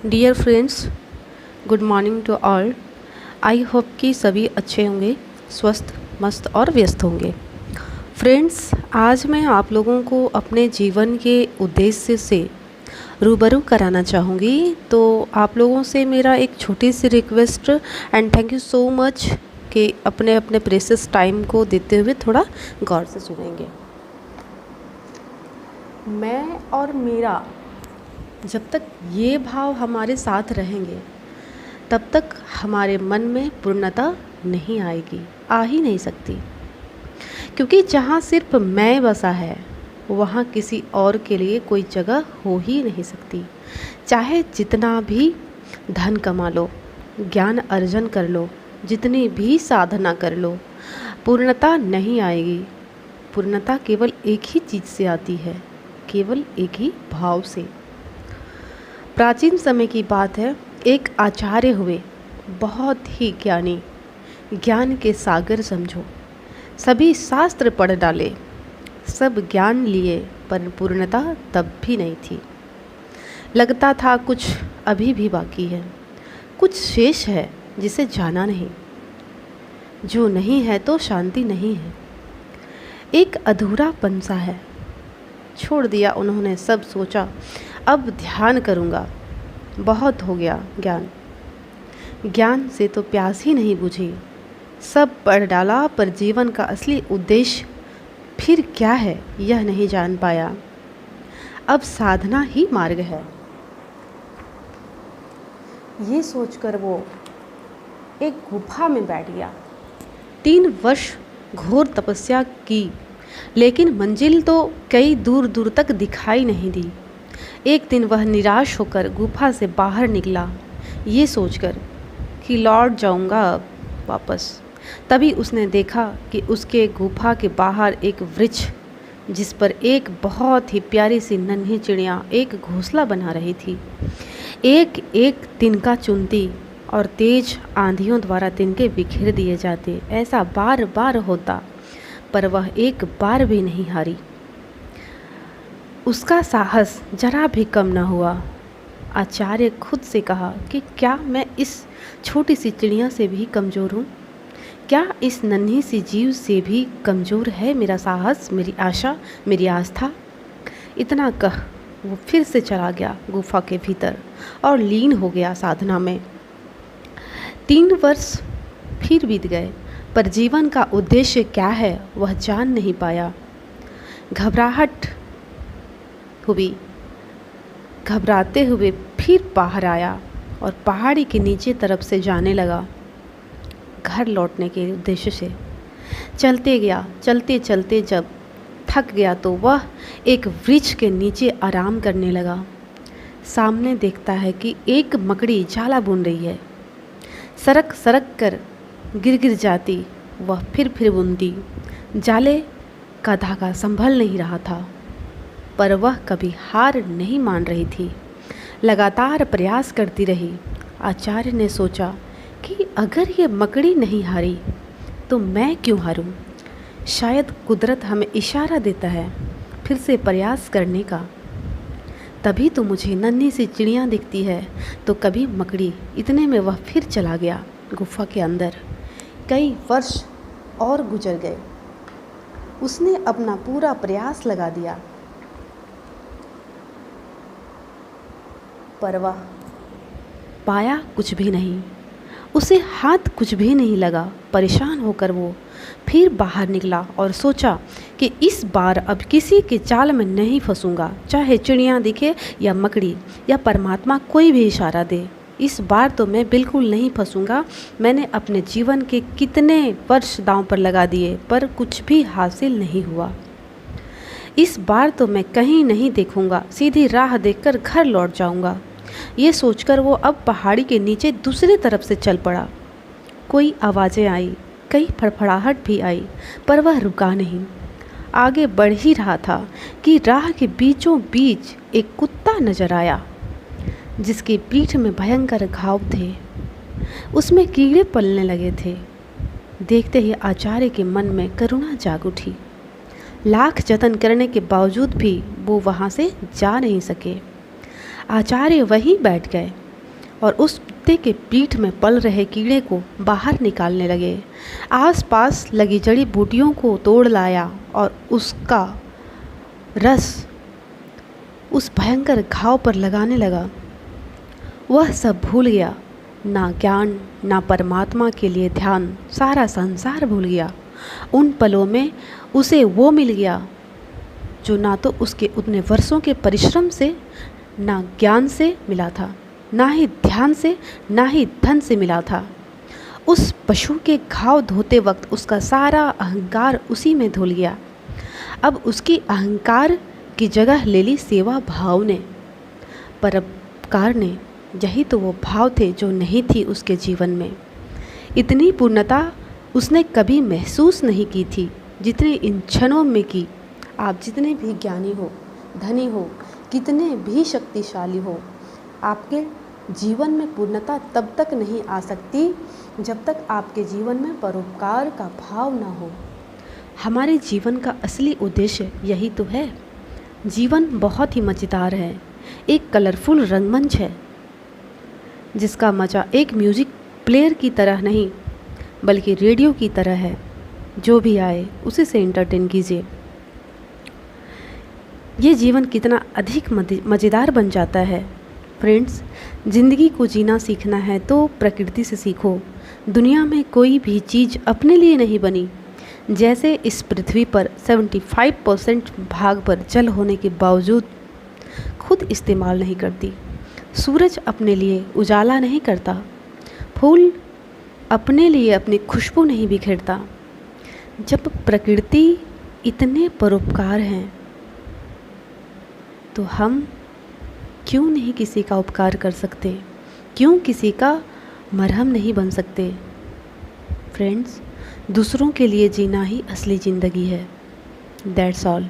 Dear friends, good morning to all. I hope कि सभी अच्छे होंगे, स्वस्थ, मस्त और व्यस्त होंगे। फ्रेंड्स, आज मैं आप लोगों को अपने जीवन के उद्देश्य से रूबरू कराना चाहूँगी। तो आप लोगों से मेरा एक छोटी सी request and thank you so much कि अपने अपने प्रेशियस टाइम को देते हुए थोड़ा गौर से सुनेंगे। मैं और मेरा, जब तक ये भाव हमारे साथ रहेंगे तब तक हमारे मन में पूर्णता नहीं आएगी, आ ही नहीं सकती। क्योंकि जहाँ सिर्फ मैं बसा है वहाँ किसी और के लिए कोई जगह हो ही नहीं सकती। चाहे जितना भी धन कमा लो, ज्ञान अर्जन कर लो, जितनी भी साधना कर लो, पूर्णता नहीं आएगी। पूर्णता केवल एक ही चीज़ से आती है, केवल एक ही भाव से। प्राचीन समय की बात है, एक आचार्य हुए, बहुत ही ज्ञानी, ज्ञान के सागर समझो। सभी शास्त्र पढ़ डाले, सब ज्ञान लिए, पर पूर्णता तब भी नहीं थी। लगता था कुछ अभी भी बाकी है, कुछ शेष है जिसे जाना नहीं। जो नहीं है तो शांति नहीं है, एक अधूरा पंसा है। छोड़ दिया उन्होंने सब, सोचा अब ध्यान करूँगा। बहुत हो गया ज्ञान, ज्ञान से तो प्यास ही नहीं बुझी। सब पढ़ डाला, पर जीवन का असली उद्देश्य फिर क्या है यह नहीं जान पाया। अब साधना ही मार्ग है, ये सोचकर वो एक गुफा में बैठ गया। 3 वर्ष घोर तपस्या की, लेकिन मंजिल तो कई दूर दूर तक दिखाई नहीं दी। एक दिन वह निराश होकर गुफा से बाहर निकला, ये सोचकर कि लौट जाऊंगा अब वापस। तभी उसने देखा कि उसके गुफा के बाहर एक वृक्ष, जिस पर एक बहुत ही प्यारी सी नन्ही चिड़िया एक घोंसला बना रही थी। एक एक तिनका चुनती और तेज आंधियों द्वारा तिनके बिखेर दिए जाते। ऐसा बार बार होता, पर वह एक बार भी नहीं हारी। उसका साहस जरा भी कम न हुआ। आचार्य खुद से कहा कि क्या मैं इस छोटी सी चिड़िया से भी कमज़ोर हूँ? क्या इस नन्ही सी जीव से भी कमज़ोर है मेरा साहस, मेरी आशा, मेरी आस्था? इतना कह वो फिर से चला गया गुफा के भीतर और लीन हो गया साधना में। 3 वर्ष फिर बीत गए, पर जीवन का उद्देश्य क्या है वह जान नहीं पाया। घबराहट हुई, घबराते हुए फिर बाहर आया और पहाड़ी के नीचे तरफ से जाने लगा, घर लौटने के उद्देश्य से। चलते गया, चलते चलते जब थक गया तो वह एक वृक्ष के नीचे आराम करने लगा। सामने देखता है कि एक मकड़ी जाला बुन रही है। सरक सरक कर गिर गिर जाती, वह फिर बुनती। जाले का धागा संभल नहीं रहा था, पर वह कभी हार नहीं मान रही थी, लगातार प्रयास करती रही। आचार्य ने सोचा कि अगर ये मकड़ी नहीं हारी तो मैं क्यों हारूं? शायद कुदरत हमें इशारा देता है फिर से प्रयास करने का। तभी तो मुझे नन्ही सी चिड़िया दिखती है, तो कभी मकड़ी। इतने में वह फिर चला गया गुफा के अंदर। कई वर्ष और गुजर गए। उसने अपना पूरा प्रयास लगा दिया, पर वह पाया कुछ भी नहीं। उसे हाथ कुछ भी नहीं लगा। परेशान होकर वो फिर बाहर निकला और सोचा कि इस बार अब किसी के जाल में नहीं फंसूंगा, चाहे चिड़िया दिखे या मकड़ी या परमात्मा कोई भी इशारा दे। इस बार तो मैं बिल्कुल नहीं फंसूंगा। मैंने अपने जीवन के कितने वर्ष दांव पर लगा दिए, पर कुछ भी हासिल नहीं हुआ। इस बार तो मैं कहीं नहीं देखूंगा, सीधी राह देखकर घर लौट जाऊंगा। ये सोचकर वो अब पहाड़ी के नीचे दूसरी तरफ से चल पड़ा। कोई आवाज़ें आई, कई फड़फड़ाहट भी आई, पर वह रुका नहीं, आगे बढ़ ही रहा था कि राह के बीचों बीच एक कुत्ता नजर आया, जिसकी पीठ में भयंकर घाव थे। उसमें कीड़े पलने लगे थे। देखते ही आचार्य के मन में करुणा जाग उठी। लाख जतन करने के बावजूद भी वो वहाँ से जा नहीं सके। आचार्य वहीं बैठ गए और उस कुत्ते के पीठ में पल रहे कीड़े को बाहर निकालने लगे। आसपास लगी जड़ी बूटियों को तोड़ लाया और उसका रस उस भयंकर घाव पर लगाने लगा। वह सब भूल गया, ना ज्ञान ना परमात्मा के लिए ध्यान, सारा संसार भूल गया। उन पलों में उसे वो मिल गया जो ना तो उसके उतने वर्षों के परिश्रम से, ना ज्ञान से मिला था, ना ही ध्यान से, ना ही धन से मिला था। उस पशु के घाव धोते वक्त उसका सारा अहंकार उसी में धुल गया। अब उसकी अहंकार की जगह ले ली सेवा भाव ने, परोपकार ने। यही तो वो भाव थे जो नहीं थी उसके जीवन में। इतनी पूर्णता उसने कभी महसूस नहीं की थी जितने इन क्षणों में की। आप जितने भी ज्ञानी हो, धनी हो, कितने भी शक्तिशाली हो, आपके जीवन में पूर्णता तब तक नहीं आ सकती जब तक आपके जीवन में परोपकार का भाव ना हो। हमारे जीवन का असली उद्देश्य यही तो है। जीवन बहुत ही मज़ेदार है, एक कलरफुल रंगमंच है जिसका मज़ा एक म्यूज़िक प्लेयर की तरह नहीं बल्कि रेडियो की तरह है। जो भी आए उसी से एंटरटेन कीजिए। ये जीवन कितना अधिक मज़ेदार बन जाता है। फ्रेंड्स, ज़िंदगी को जीना सीखना है तो प्रकृति से सीखो। दुनिया में कोई भी चीज़ अपने लिए नहीं बनी। जैसे इस पृथ्वी पर 75% भाग पर जल होने के बावजूद खुद इस्तेमाल नहीं करती। सूरज अपने लिए उजाला नहीं करता। फूल अपने लिए अपनी खुशबू नहीं बिखेरता। जब प्रकृति इतने परोपकार हैं तो हम क्यों नहीं किसी का उपकार कर सकते? क्यों किसी का मरहम नहीं बन सकते? फ्रेंड्स, दूसरों के लिए जीना ही असली ज़िंदगी है। That's all.